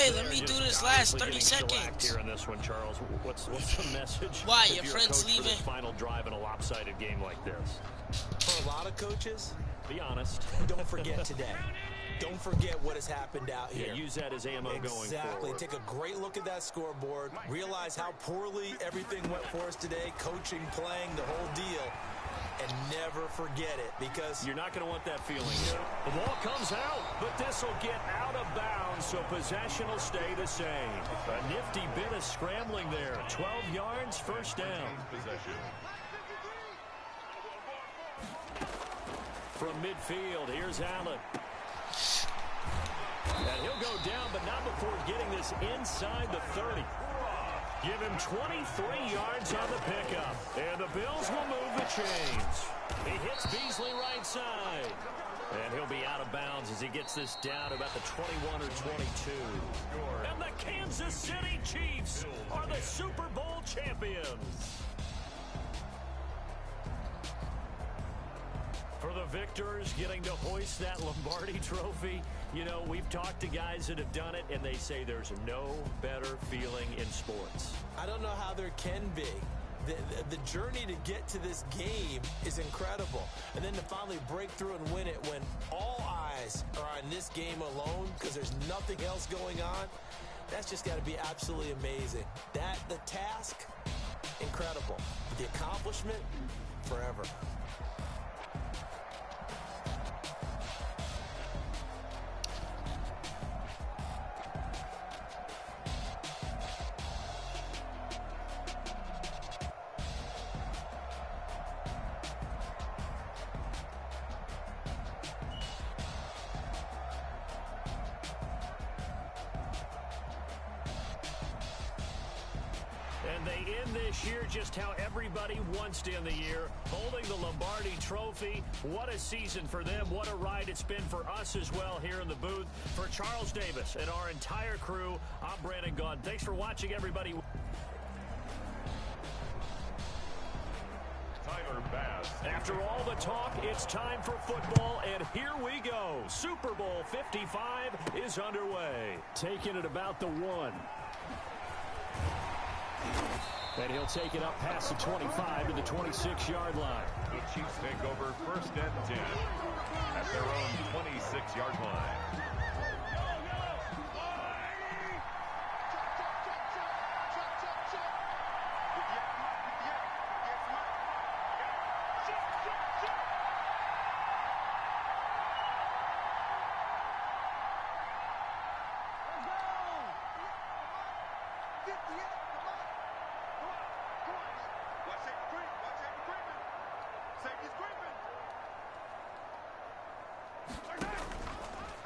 Hey, let me do this last 30 seconds. Here in this one, Charles. What's the message? Why, your friend's leaving? For this final drive in a lopsided game like this. For a lot of coaches, be honest. Don't forget today. Don't forget what has happened out here. Yeah, use that as ammo going forward. Exactly. Take a great look at that scoreboard. Realize how poorly everything went for us today. Coaching, playing, the whole deal. And never forget it, because you're not going to want that feeling. The ball comes out, but this will get out of bounds, so possession will stay the same. A nifty bit of scrambling there. 12 yards, first down. From midfield, here's Allen. And he'll go down, but not before getting this inside the 30. Give him 23 yards on the pickup. And the Bills will move the chains. He hits Beasley right side. And he'll be out of bounds as he gets this down about the 21 or 22. And the Kansas City Chiefs are the Super Bowl champions. For the victors, getting to hoist that Lombardi trophy, you know, we've talked to guys that have done it, and they say there's no better feeling in sports. I don't know how there can be. The journey to get to this game is incredible. And then to finally break through and win it when all eyes are on this game alone because there's nothing else going on, that's just got to be absolutely amazing. The task, incredible. The accomplishment, forever. And they end this year just how everybody wants to end the year, holding the Lombardi trophy. What a season for them. What a ride it's been for us as well here in the booth. For Charles Davis and our entire crew, I'm Brandon Gaudin. Thanks for watching, everybody. After all the talk, it's time for football, and here we go. Super Bowl 55 is underway. Taking it about the 1. And he'll take it up past the 25 to the 26-yard line. The Chiefs take over 1st and 10 at their own 26-yard line.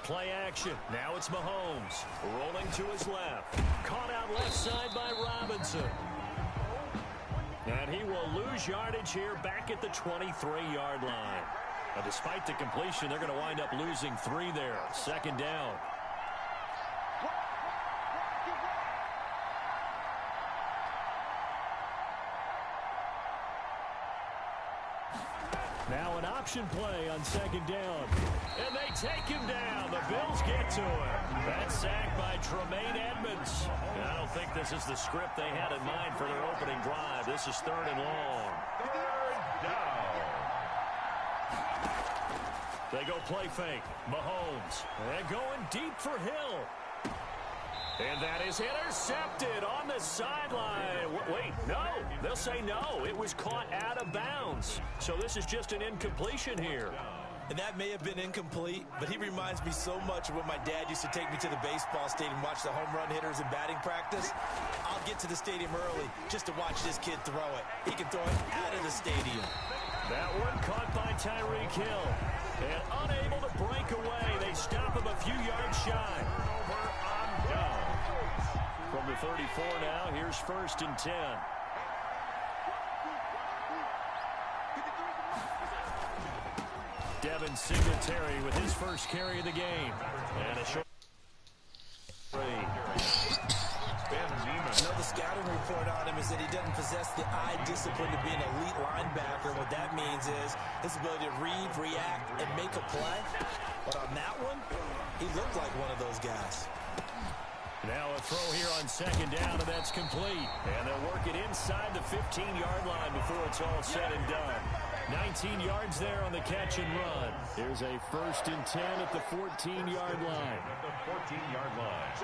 Play action. Now it's Mahomes. Rolling to his left. Caught out left side by Robinson. And he will lose yardage here back at the 23-yard line. Now, despite the completion, they're going to wind up losing 3 there. 2nd down. Now an option play on 2nd down. And they take him down. The Bills get to him. That sack by Tremaine Edmonds. And I don't think this is the script they had in mind for their opening drive. This is 3rd and long. 3rd down. They go play fake. Mahomes. And going deep for Hill. And that is intercepted on the sideline. Wait, no. They'll say no. It was caught out of bounds. So this is just an incompletion here. And that may have been incomplete, but he reminds me so much of when my dad used to take me to the baseball stadium, watch the home run hitters in batting practice. I'll get to the stadium early just to watch this kid throw it. He can throw it out of the stadium. That one caught by Tyreek Hill. And unable to break away, they stop him a few yards shy. From the 34 now, here's 1st and 10. Devin Singletary with his first carry of the game. And a short The scouting report on him is that he doesn't possess the eye discipline to be an elite linebacker. What that means is his ability to read, react, and make a play. But on that one, he looked like one of those guys. Now a throw here on second down, and that's complete. And they'll work it inside the 15-yard line before it's all said and done. 19 yards there on the catch and run. Here's a 1st and 10 at the 14-yard line. At the 14-yard line.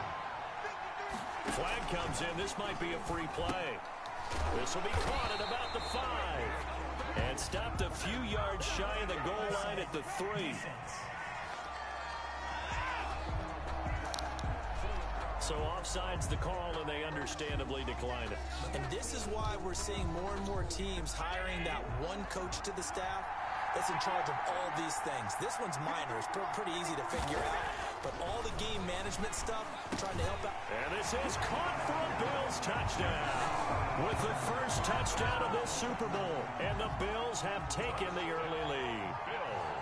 Flag comes in. This might be a free play. This will be caught at about the 5. And stopped a few yards shy of the goal line at the 3. So offside's the call, and they understandably declined it. And this is why we're seeing more and more teams hiring that one coach to the staff that's in charge of all these things. This one's minor. It's pretty easy to figure out. But all the game management stuff, trying to help out. And this is caught for a Bills touchdown. With the first touchdown of this Super Bowl. And the Bills have taken the early lead.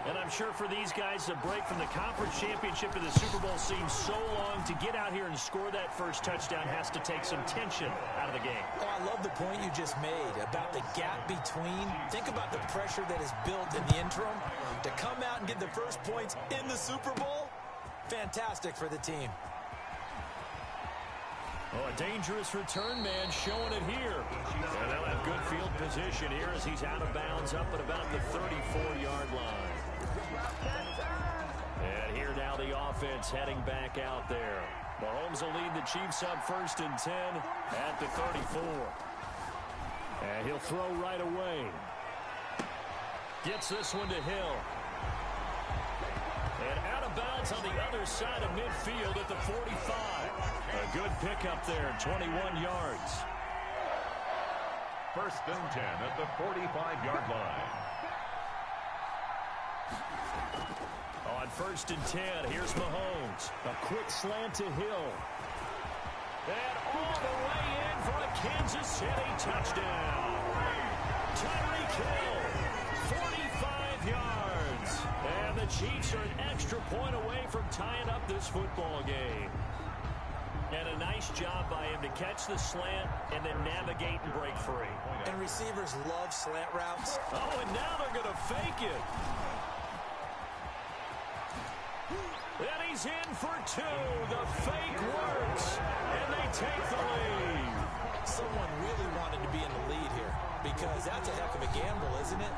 And I'm sure for these guys, the break from the conference championship to the Super Bowl seems so long. To get out here and score that first touchdown has to take some tension out of the game. Oh, I love the point you just made about the gap between. Think about the pressure that is built in the interim. To come out and get the first points in the Super Bowl, fantastic for the team. Oh, a dangerous return man showing it here. And they'll have good field position here as he's out of bounds up at about the 34-yard line. And here now the offense heading back out there. Mahomes will lead the Chiefs up 1st and 10 at the 34. And he'll throw right away. Gets this one to Hill. And out of bounds on the other side of midfield at the 45. A good pickup there, 21 yards. 1st and 10 at the 45-yard line. On 1st and 10, here's Mahomes. A quick slant to Hill. And all the way in for a Kansas City touchdown. Tyreek Hill, 45 yards. And the Chiefs are an extra point away from tying up this football game. And a nice job by him to catch the slant and then navigate and break free. And receivers love slant routes. Oh, and now they're going to fake it. And he's in for 2. The fake works. And they take the lead. Someone really wanted to be in the lead here because that's a heck of a gamble, isn't it?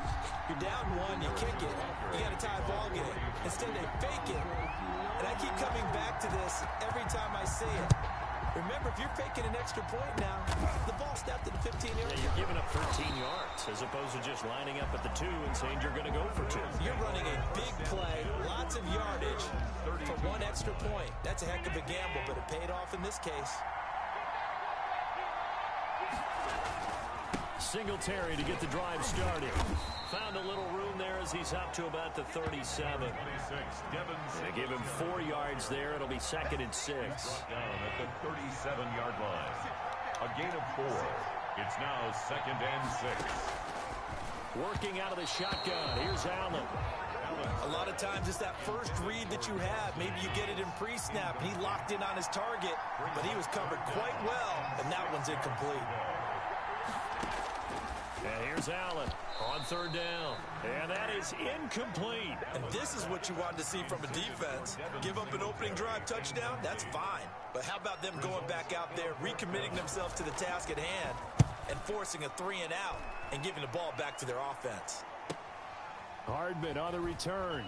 You're down 1, you kick it, you got a tie ball game. Instead they fake it. And I keep coming back to this every time I say it. Remember, if you're faking an extra point now, the ball snapped at the 15-yard line. You're giving up 13 yards as opposed to just lining up at the 2 and saying you're going to go for 2. You're running a big play, lots of yardage for 1 extra point. That's a heck of a gamble, but it paid off in this case. Singletary to get the drive started. Found a little room there as he's up to about the 37. They give him 4 yards there. It'll be 2nd and 6. Down at the 37-yard line. A gain of 4. It's now 2nd and 6. Working out of the shotgun. Here's Allen. A lot of times it's that first read that you have. Maybe you get it in pre-snap. He locked in on his target, but he was covered quite well, and that one's incomplete. And here's Allen on 3rd down. And that is incomplete. And this is what you wanted to see from a defense. Give up an opening drive touchdown, that's fine. But how about them going back out there, recommitting themselves to the task at hand, and forcing a 3 and out, and giving the ball back to their offense. Hardman on the return.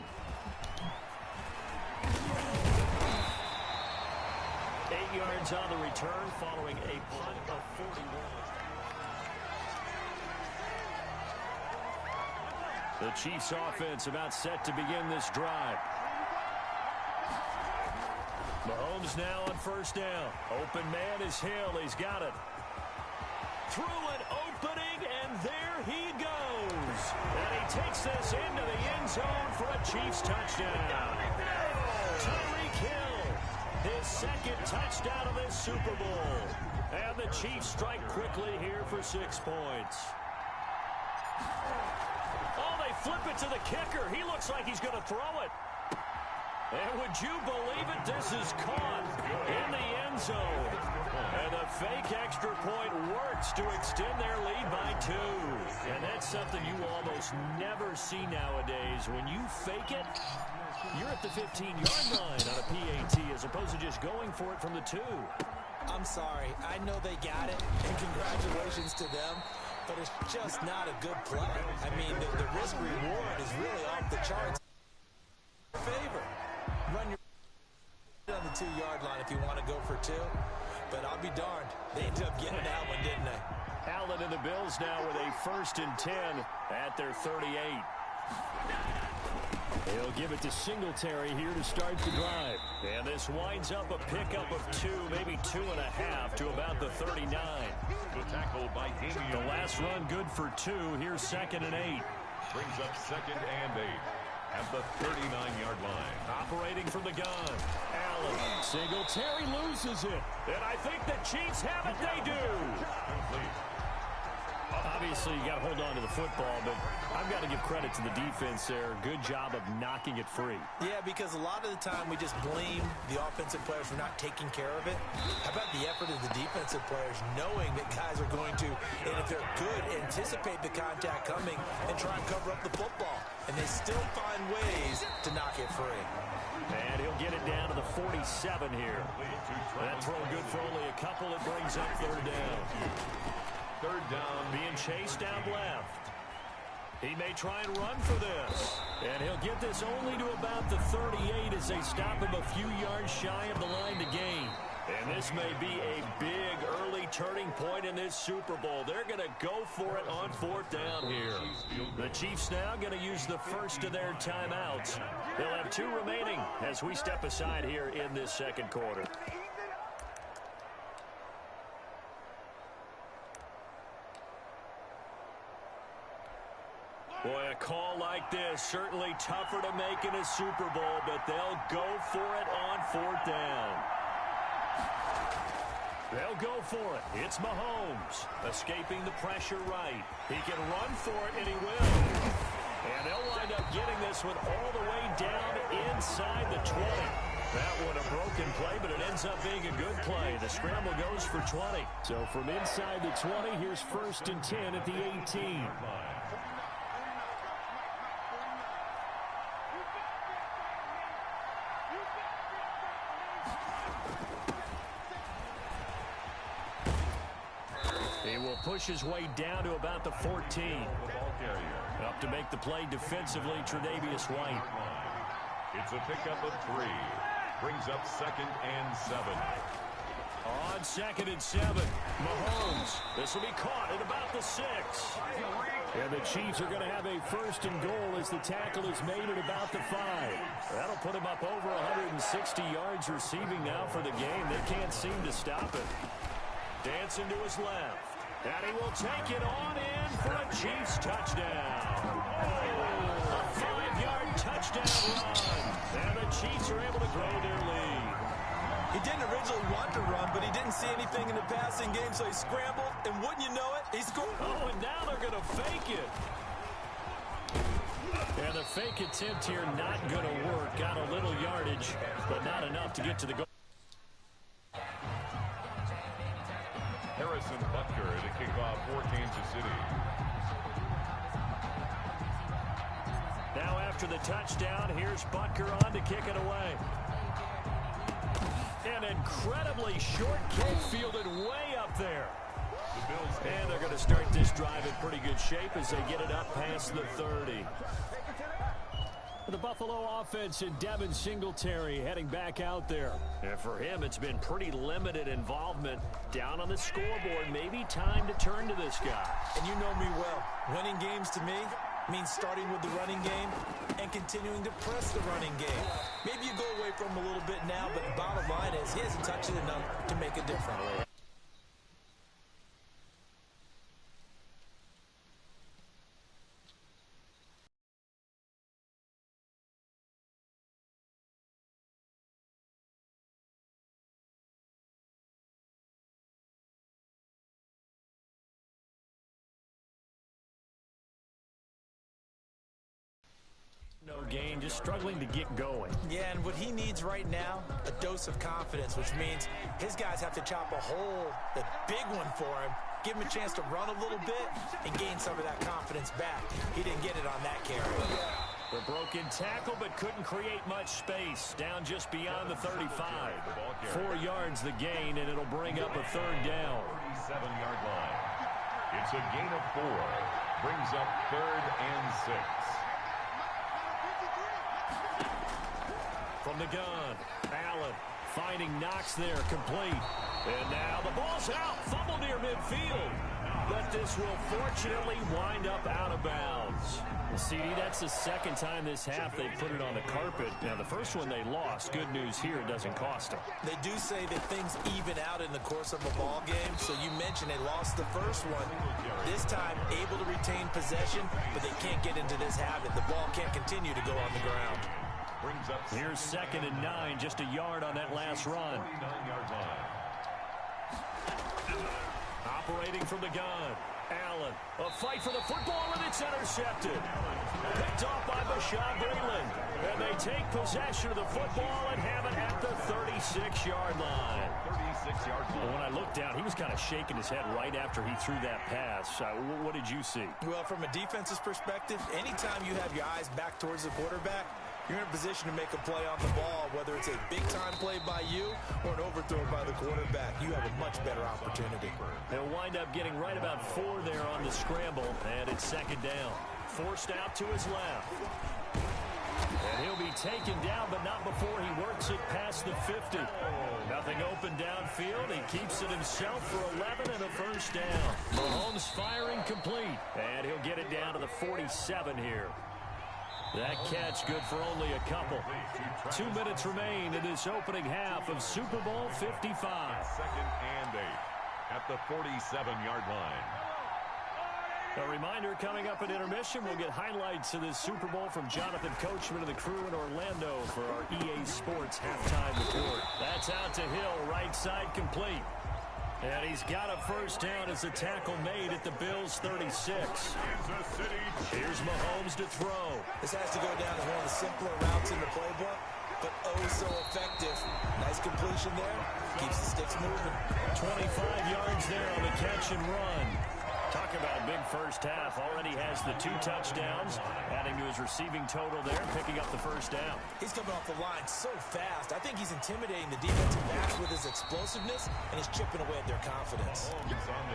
8 yards on the return following a punt of 41. The Chiefs offense about set to begin this drive. Mahomes now on 1st down. Open man is Hill. He's got it. Through an opening, and there he goes. And he takes this into the end zone for a Chiefs touchdown. Tyreek Hill, his 2nd touchdown of this Super Bowl. And the Chiefs strike quickly here for 6 points. Flip it to the kicker. He looks like he's going to throw it. And would you believe it? This is caught in the end zone. And the fake extra point works to extend their lead by 2. And that's something you almost never see nowadays. When you fake it, you're at the 15-yard line on a PAT as opposed to just going for it from the 2. I'm sorry. I know they got it, and congratulations to them, but it's just not a good play. I mean, the risk-reward is really off the charts. Favor. Run your on the 2-yard line if you want to go for 2, but I'll be darned. They ended up getting that one, didn't they? Allen and the Bills now with a 1st and 10 at their 38. He'll give it to Singletary here to start the drive. And this winds up a pickup of 2, maybe 2.5 to about the 39. The tackle by Damian. The last run good for 2. Here's 2nd and 8. Brings up 2nd and 8 at the 39-yard line. Operating from the gun. Allen. Singletary loses it. And I think the Chiefs have it. They do. Complete. Obviously, you got to hold on to the football, but I've got to give credit to the defense there. Good job of knocking it free. Yeah, because a lot of the time we just blame the offensive players for not taking care of it. How about the effort of the defensive players knowing that guys are going to, and if they're good, anticipate the contact coming and try and cover up the football. And they still find ways to knock it free. And he'll get it down to the 47 here. That throw good for only a couple. It brings up 3rd down. 3rd down. Being chased out left. He may try and run for this. And he'll get this only to about the 38 as they stop him a few yards shy of the line to gain. And this may be a big early turning point in this Super Bowl. They're going to go for it on 4th down here. The Chiefs now going to use the first of their timeouts. They'll have 2 remaining as we step aside here in this 2nd quarter. Boy, a call like this, certainly tougher to make in a Super Bowl, but they'll go for it on 4th down. They'll go for it. It's Mahomes escaping the pressure right. He can run for it, and he will. And they'll wind up getting this one all the way down inside the 20. That one a broken play, but it ends up being a good play. The scramble goes for 20. So from inside the 20, here's 1st and 10 at the 18. He will push his way down to about the 14. Up to make the play defensively, Tre'Davious White. It's a pickup of 3. Brings up 2nd and 7. On 2nd and 7, Mahomes. This will be caught at about the 6. And the Chiefs are going to have a 1st and goal as the tackle is made at about the 5. That'll put him up over 160 yards receiving now for the game. They can't seem to stop it. Dancing to his left. And he will take it on in for a Chiefs touchdown. Oh, a 5-yard touchdown run. And the Chiefs are able to grow their lead. He didn't originally want to run, but he didn't see anything in the passing game, so he scrambled, and wouldn't you know it, he scored. Oh, and now they're going to fake it. And the fake attempt here not going to work. Got a little yardage, but not enough to get to the goal. Harrison Butker to kick off for Kansas City. Now after the touchdown, here's Butker on to kick it away. An incredibly short kick fielded way up there. And they're going to start this drive in pretty good shape as they get it up past the 30. The Buffalo offense and Devin Singletary heading back out there. And for him, it's been pretty limited involvement down on the scoreboard. Maybe time to turn to this guy. And you know me well. Winning games to me means starting with the running game and continuing to press the running game. Maybe you go away from him a little bit now, but the bottom line is he hasn't touched it enough to make a difference. No gain, just struggling to get going. Yeah, and what he needs right now, a dose of confidence, which means his guys have to chop a hole, a big one for him, give him a chance to run a little bit and gain some of that confidence back. He didn't get it on that carry. The broken tackle, but couldn't create much space. Down just beyond the 35. 4 yards the gain, and it'll bring up a third down. 37-yard line. It's a gain of 4. Brings up 3rd and 6. From the gun, Allen finding Knox there, complete. And now the ball's out, fumble near midfield. But this will fortunately wind up out of bounds. Well, CD, that's the second time this half they put it on the carpet. Now, the first one they lost. Good news here, it doesn't cost them. They do say that things even out in the course of a ball game. So you mentioned they lost the first one. This time, able to retain possession, but they can't get into this habit. The ball can't continue to go on the ground. Here's 2nd and 9, just a yard on that last run. 49-yard line. Operating from the gun, Allen. A fight for the football, and it's intercepted. Picked off by Bashaud Breeland. And they take possession of the football and have it at the 36-yard line. 36-yard line. Well, when I looked down, he was kind of shaking his head right after he threw that pass. What did you see? Well, from a defense's perspective, anytime you have your eyes back towards the quarterback, you're in a position to make a play on the ball, whether it's a big-time play by you or an overthrow by the quarterback. You have a much better opportunity. They'll wind up getting right about 4 there on the scramble, and it's 2nd down. Forced out to his left. And he'll be taken down, but not before he works it past the 50. Nothing open downfield. He keeps it himself for 11 and a first down. Mahomes firing complete, and he'll get it down to the 47 here. That catch good for only a couple. 2 minutes remain in this opening half of Super Bowl 55. 2nd and 8 at the 47-yard line. A reminder, coming up at intermission, we'll get highlights of this Super Bowl from Jonathan Coachman and the crew in Orlando for our EA Sports halftime report. That's out to Hill, right side complete. And he's got a first down as the tackle made at the Bills' 36. Here's Mahomes to throw. This has to go down as one of the simpler routes in the playbook, but oh so effective. Nice completion there. Keeps the sticks moving. 25 yards there on the catch and run. Talk about a big first half. Already has the 2 touchdowns, adding to his receiving total there, picking up the first down. He's coming off the line so fast. I think he's intimidating the defensive backs with his explosiveness, and he's chipping away at their confidence.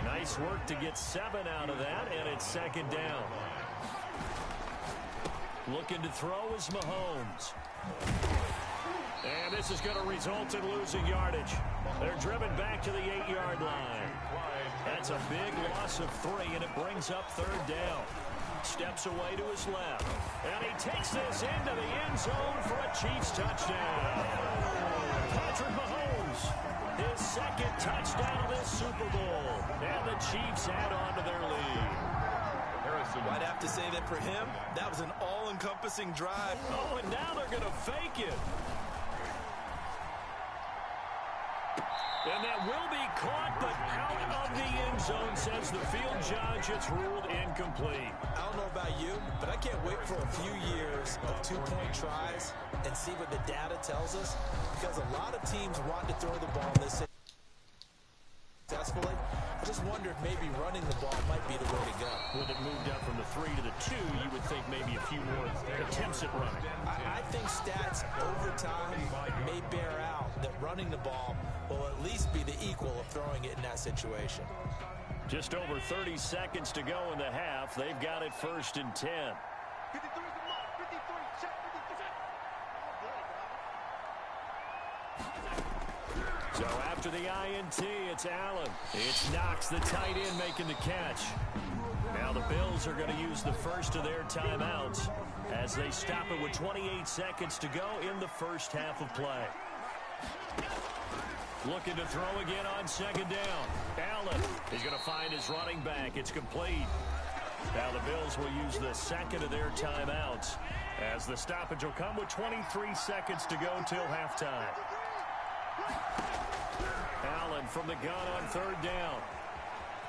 Nice work to get 7 out of that, and it's 2nd down. Looking to throw is Mahomes. And this is going to result in losing yardage. They're driven back to the 8-yard line. That's a big loss of 3, and it brings up 3rd down. Steps away to his left. And he takes this into the end zone for a Chiefs touchdown. Patrick Mahomes, his 2nd touchdown of this Super Bowl. And the Chiefs add on to their lead. I'd have to say that for him, that was an all-encompassing drive. Oh, and now they're going to fake it. And that will be caught, but out of the end zone, says the field judge. It's ruled incomplete. I don't know about you, but I can't wait for a few years of 2-point tries and see what the data tells us, because a lot of teams want to throw the ball this successfully. I just wonder if maybe running the ball might be the way to go. With it moved up from the 3 to the 2, you would think maybe a few more attempts at running. I think stats over time may bear out that running the ball will at least be the equal of throwing it in that situation. Just over 30 seconds to go in the half. They've got it 1st and 10. So after the INT, it's Allen. It's Knox, the tight end, making the catch. Now the Bills are going to use the first of their timeouts as they stop it with 28 seconds to go in the first half of play. Looking to throw again on 2nd down. Allen, he's going to find his running back. It's complete. Now the Bills will use the 2nd of their timeouts as the stoppage will come with 23 seconds to go till halftime. Allen from the gun on 3rd down.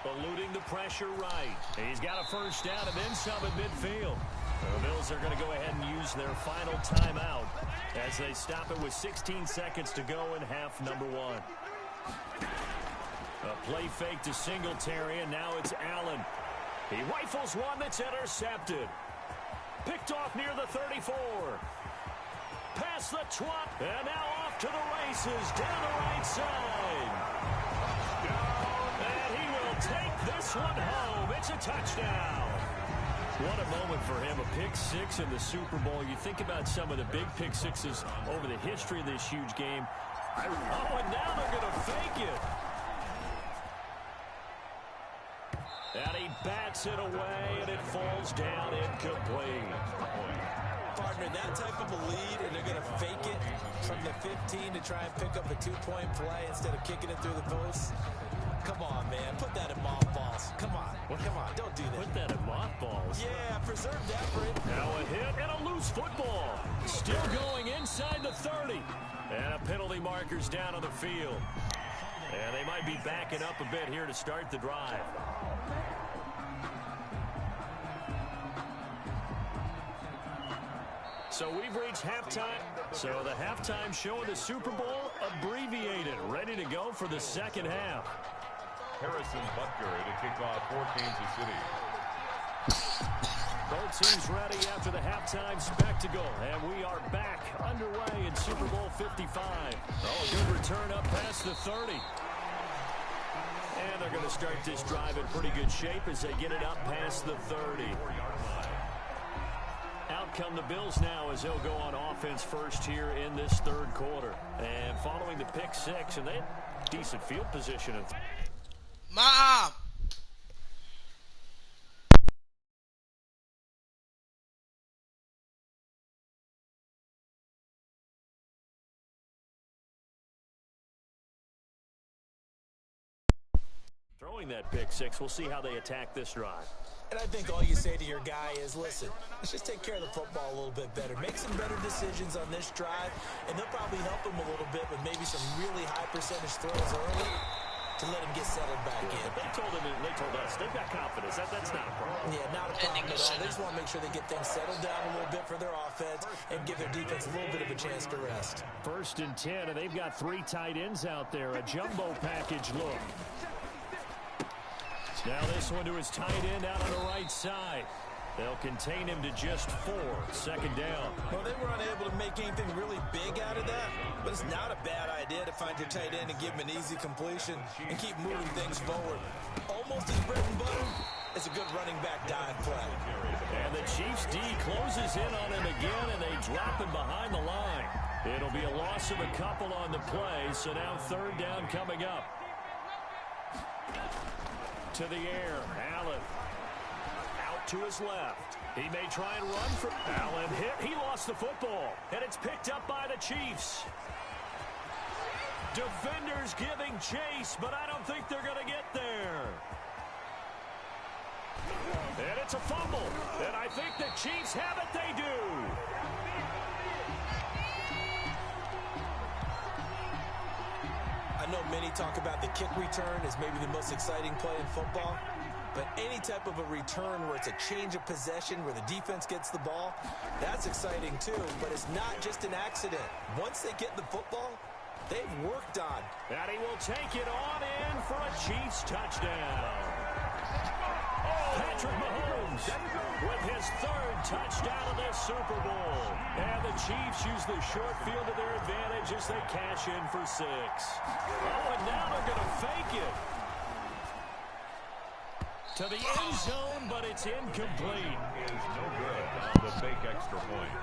Eluding the pressure right. He's got a first down and then some at midfield. The Bills are going to go ahead and use their final timeout as they stop it with 16 seconds to go in half number 1. A play fake to Singletary, and now it's Allen. He rifles one that's intercepted. Picked off near the 34. Past the 20. And now off to the races down the right side. And he will take this one home. It's a touchdown. What a moment for him. A pick six in the Super Bowl. You think about some of the big pick sixes over the history of this huge game. Oh, and now they're going to fake it. And he bats it away, and it falls down incomplete. Partner, that type of a lead, and they're going to fake it from the 15 to try and pick up a 2-point play instead of kicking it through the post. Come on, man. Put that in mothballs. Come on. Come on. Don't do that. Put that in mothballs. Yeah, preserve that for it. Now a hit and a loose football. Still going inside the 30. And a penalty marker's down on the field. And they might be backing up a bit here to start the drive. So we've reached halftime. So the halftime show of the Super Bowl abbreviated, ready to go for the second half. Harrison Butker to kick off for Kansas City. Both teams ready after the halftime spectacle, and we are back underway in Super Bowl 55. Oh, a good return up past the 30. And they're going to start this drive in pretty good shape as they get it up past the 30. Out come the Bills now as they'll go on offense first here in this third quarter. And following the pick six, and they had decent field position. Mom! Throwing that pick six, we'll see how they attack this drive. And I think all you say to your guy is, listen, let's just take care of the football a little bit better. Make some better decisions on this drive, and they'll probably help him a little bit with maybe some really high percentage throws early to let him get settled back in. They told us, they've got confidence. That's not a problem. Yeah, not a problem at all. They just want to make sure they get things settled down a little bit for their offense and give their defense a little bit of a chance to rest. 1st and 10, and they've got 3 tight ends out there. A jumbo package look. Now this one to his tight end out on the right side. They'll contain him to just 4. Second down. Well, they were unable to make anything really big out of that, but it's not a bad idea to find your tight end and give him an easy completion and keep moving things forward. Almost his bread and butter. It's a good running back dive play. And the Chiefs D closes in on him again, and they drop him behind the line. It'll be a loss of a couple on the play, so now 3rd down coming up. To the air, Allen. Out to his left. He may try and run for Allen. Hit. He lost the football. And it's picked up by the Chiefs. Defenders giving chase, but I don't think they're going to get there. And it's a fumble. And I think the Chiefs have it. They do. I know many talk about the kick return as maybe the most exciting play in football, but any type of a return where it's a change of possession, where the defense gets the ball, that's exciting too, but it's not just an accident. Once they get the football, they've worked on. And he will take it on in for a Chiefs touchdown. Patrick Mahomes with his 3rd touchdown of this Super Bowl. And the Chiefs use the short field to their advantage as they cash in for 6. Oh, and now they're going to fake it. To the end zone, but it's incomplete. Is no good on the fake extra point.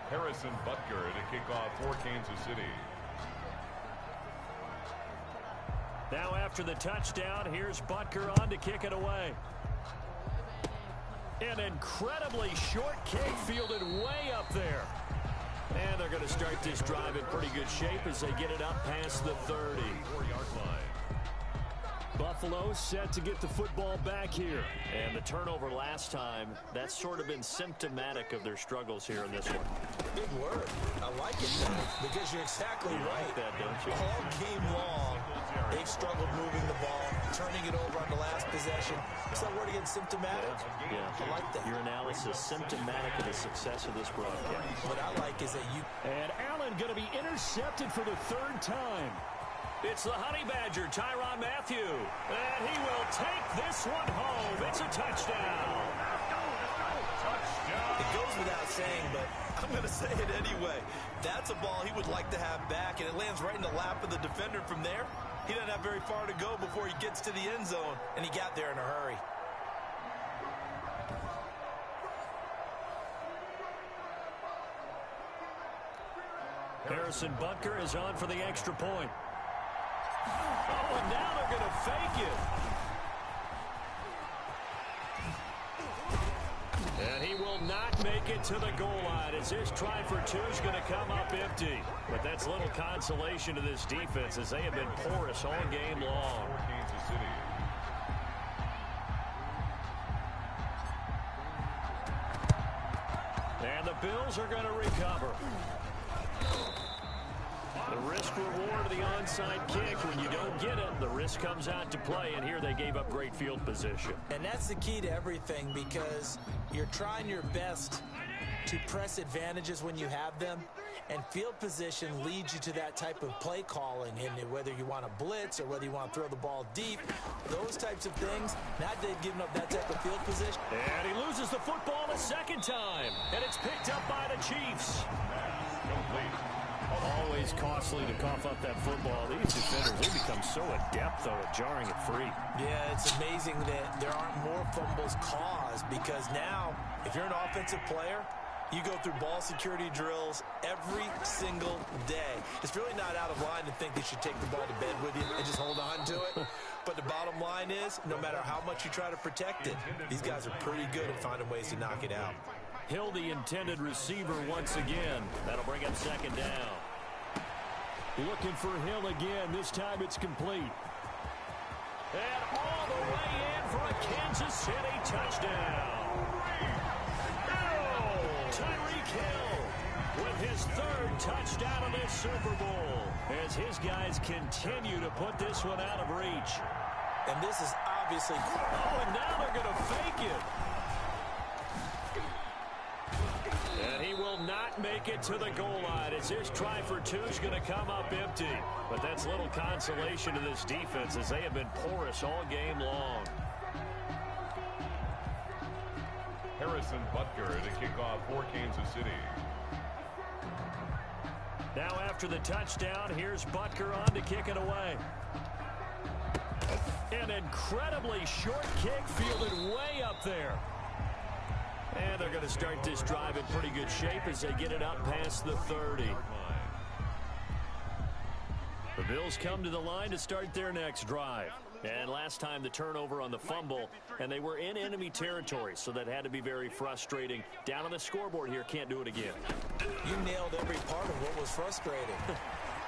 Harrison Butker to kick off for Kansas City. Now after the touchdown, here's Butker on to kick it away. An incredibly short kick fielded way up there. And they're going to start this drive in pretty good shape as they get it up past the 30. 4-yard line. Buffalo set to get the football back here. And the turnover last time, that's sort of been symptomatic of their struggles here in this one. Big word. I like it, though, because you're exactly right. Like that, don't you? All game long, They've struggled moving the ball, turning it over on the last possession. Is that word again, symptomatic? Yeah. I like that. Your analysis symptomatic of the success of this broadcast. What I like is that you... And Allen going to be intercepted for the third time. It's the Honey Badger, Tyrann Mathieu. And he will take this one home. It's a touchdown. It goes without saying, but I'm going to say it anyway. That's a ball he would like to have back, and it lands right in the lap of the defender from there. He doesn't have very far to go before he gets to the end zone, and he got there in a hurry. Harrison Butker is on for the extra point. Oh, and now they're going to fake it. And he will not make it to the goal line as his try for two is going to come up empty. But that's little consolation to this defense as they have been porous all game long. Kansas City. And the Bills are going to recover. The risk reward of the onside kick. When you don't get it, the risk comes out to play, and here they gave up great field position. And that's the key to everything, because you're trying your best to press advantages when you have them, and field position leads you to that type of play calling. And whether you want to blitz or whether you want to throw the ball deep, those types of things, not they've given up that type of field position. And he loses the football a second time, and it's picked up by the Chiefs. Complete. Always costly to cough up that football. These defenders, they become so adept, though, at jarring it free. Yeah, it's amazing that there aren't more fumbles caused, because now, if you're an offensive player, you go through ball security drills every single day. It's really not out of line to think that you take the ball to bed with you and just hold on to it. But the bottom line is, no matter how much you try to protect it, these guys are pretty good at finding ways to knock it out. Hill, the intended receiver once again. That'll bring up second down. Looking for Hill again. This time it's complete. And all the way in for a Kansas City touchdown. Tyreek Hill with his third touchdown of this Super Bowl as his guys continue to put this one out of reach. And this is obviously... Oh, and now they're going to fake it. And he will not make it to the goal line as his try for two is going to come up empty. But that's little consolation to this defense as they have been porous all game long. Harrison Butker to kick off for Kansas City. Now after the touchdown, here's Butker on to kick it away. An incredibly short kick fielded way up there. And they're going to start this drive in pretty good shape as they get it up past the 30. The Bills come to the line to start their next drive. And last time the turnover on the fumble, and they were in enemy territory, so that had to be very frustrating. Down on the scoreboard here, can't do it again. You nailed every part of what was frustrating.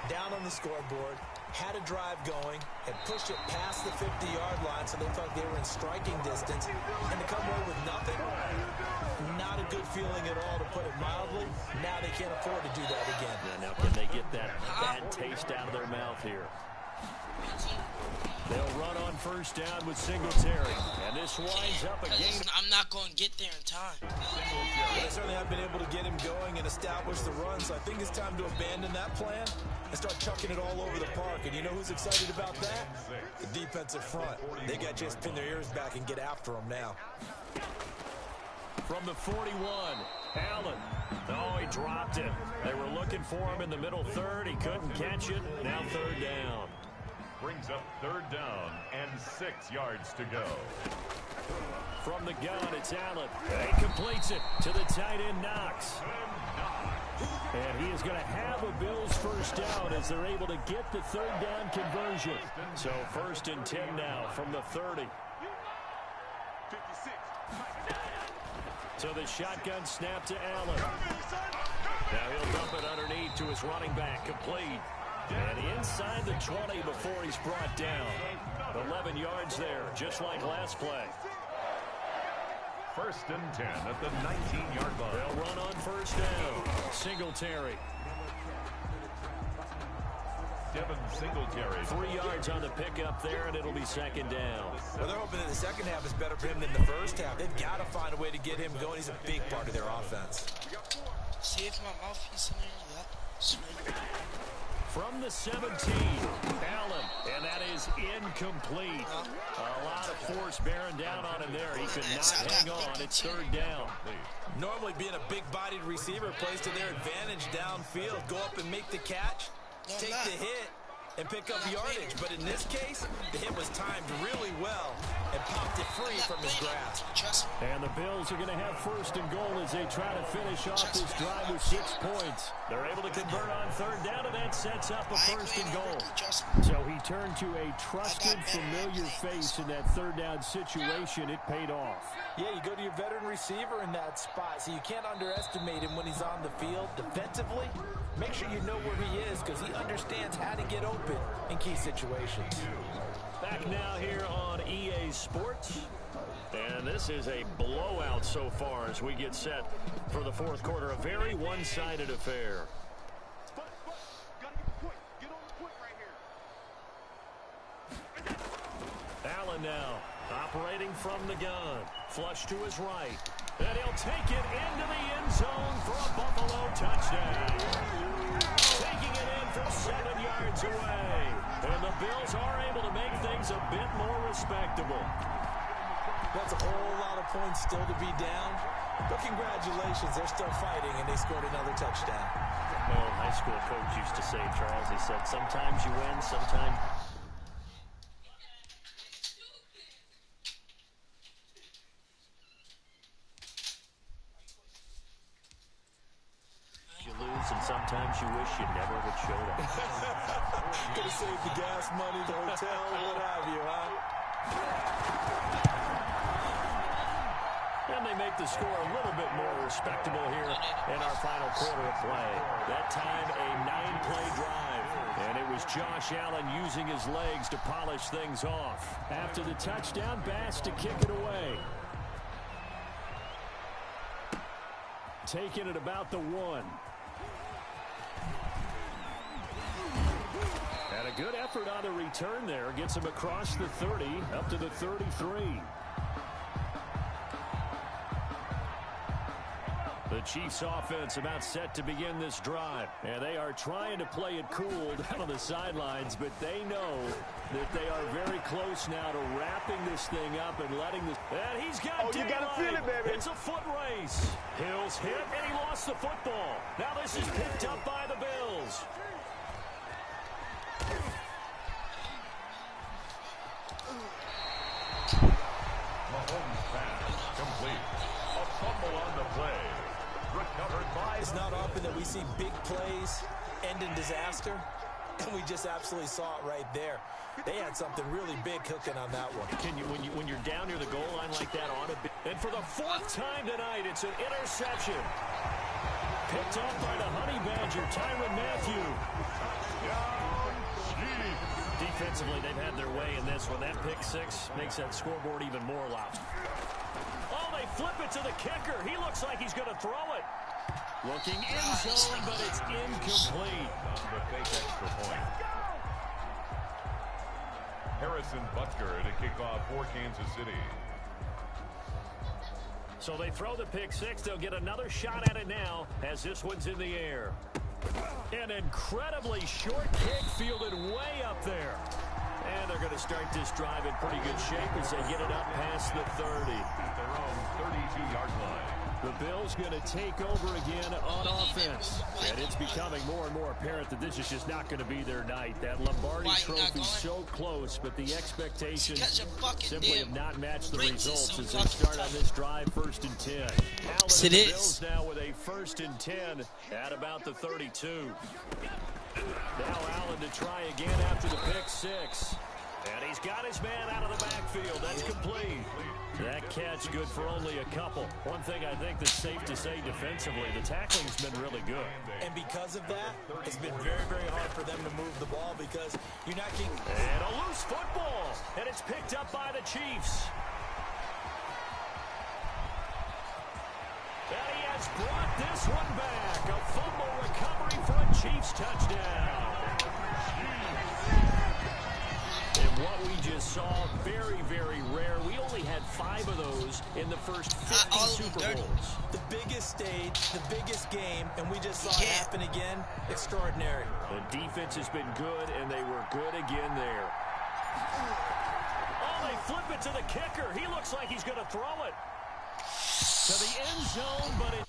Down on the scoreboard, had a drive going, and pushed it past the 50-yard line so they felt they were in striking distance, and to come away with nothing, not a good feeling at all, to put it mildly. Now they can't afford to do that again. Yeah, now can they get that bad taste out of their mouth here? They'll run on first down with Singletary, and this winds up a gain. I'm not going to get there in time. They certainly have been able to get him going and establish the run, so I think it's time to abandon that plan and start chucking it all over the park. And you know who's excited about that? The defensive front. They got to just pin their ears back and get after him now. From the 41, Allen. Oh, he dropped it. They were looking for him in the middle third. He couldn't catch it. Now third down. Brings up third down and 6 yards to go. From the gun, it's Allen. He completes it to the tight end, Knox. And he is going to have a Bills first down as they're able to get the third down conversion. So first and 10 now from the 30. So the shotgun snap to Allen. Now he'll dump it underneath to his running back, complete. And inside the 20 before he's brought down. 11 yards there, just like last play. First and 10 at the 19-yard line. They'll run on first down. Singletary. Devin Singletary. 3 yards on the pickup there, and it'll be second down. Well, they're hoping that the second half is better for him than the first half. They've got to find a way to get him going. He's a big part of their offense. See if my mouthpiece in there. Yep. Sweet. From the 17, Allen, and that is incomplete. A lot of force bearing down on him there. He could not hang on. It's third down. Normally being a big-bodied receiver plays to their advantage downfield. Go up and make the catch, take the hit, and pick up yardage. But in this case, the hit was timed really well and popped it free from his grasp. And the Bills are going to have first and goal as they try to finish off this drive with 6 points. They're able to convert on third down, and that sets up a first and goal. So he turned to a trusted, familiar face in that third down situation. It paid off. Yeah, you go to your veteran receiver in that spot, so you can't underestimate him when he's on the field. Defensively, make sure you know where he is because he understands how to get open in key situations. Back now here on EA Sports. And this is a blowout so far as we get set for the fourth quarter. A very one-sided affair. Allen now operating from the gun. Flush to his right. And he'll take it into the end zone for a Buffalo touchdown. Taking it in from 7 yards away. And the Bills are able to make things a bit more respectable. That's a whole lot of points still to be down. But congratulations, they're still fighting, and they scored another touchdown. My old high school coach used to say, Charles, he said, sometimes you win, sometimes you lose, and sometimes you wish you never had showed up. Could have saved the gas money, the hotel, what have you, huh? And they make the score a little bit more respectable here in our final quarter of play. That time, a 9-play drive. And it was Josh Allen using his legs to polish things off. After the touchdown, Bass to kick it away. Taking it about the 1. And a good effort on the return there. Gets him across the 30, up to the 33. The Chiefs offense about set to begin this drive. And they are trying to play it cool down on the sidelines, but they know that they are very close now to wrapping this thing up and letting this. And he's got you gotta feel it, baby. It's a foot race. Hill's hit, and he lost the football. Now this is picked up by the Bills. Mahomes pass complete. A fumble on the play. Recovered by. It's not often that we see big plays end in disaster, and we just absolutely saw it right there. They had something really big cooking on that one. Can you, when you're down near the goal line like that, on a bit. And for the 4th time tonight, it's an interception. Picked up by the Honey Badger, Tyrann Mathieu. Defensively, they've had their way in this one. That pick 6 makes that scoreboard even more loud. Oh, they flip it to the kicker. He looks like he's going to throw it. Looking in zone, but it's incomplete. The fake extra point. Harrison Butker to kick off for Kansas City. So they throw the pick 6. They'll get another shot at it now as this one's in the air. An incredibly short kick fielded way up there. And they're going to start this drive in pretty good shape as they get it up past the 30. At their own 32-yard line. The Bills going to take over again on offense. And it's becoming more and more apparent that this is just not going to be their night. That Lombardi trophy so close, but the expectations simply have not matched the results as they start on this drive 1st and 10. Allen and the Bills now with a 1st and 10 at about the 32. Now Allen to try again after the pick 6. And he's got his man out of the backfield. That's complete. That catch good for only a couple. One thing I think that's safe to say defensively, the tackling's been really good. And because of that, it's been very, very hard for them to move the ball because you're not getting... And a loose football. And it's picked up by the Chiefs. And he has brought this one back. A fumble recovery for a Chiefs touchdown. just saw, very, very rare. We only had 5 of those in the first 50 Super Bowls. The biggest stage, the biggest game, and we just saw it happen again. Extraordinary. The defense has been good, and they were good again there. Oh, they flip it to the kicker. He looks like he's going to throw it to the end zone, but it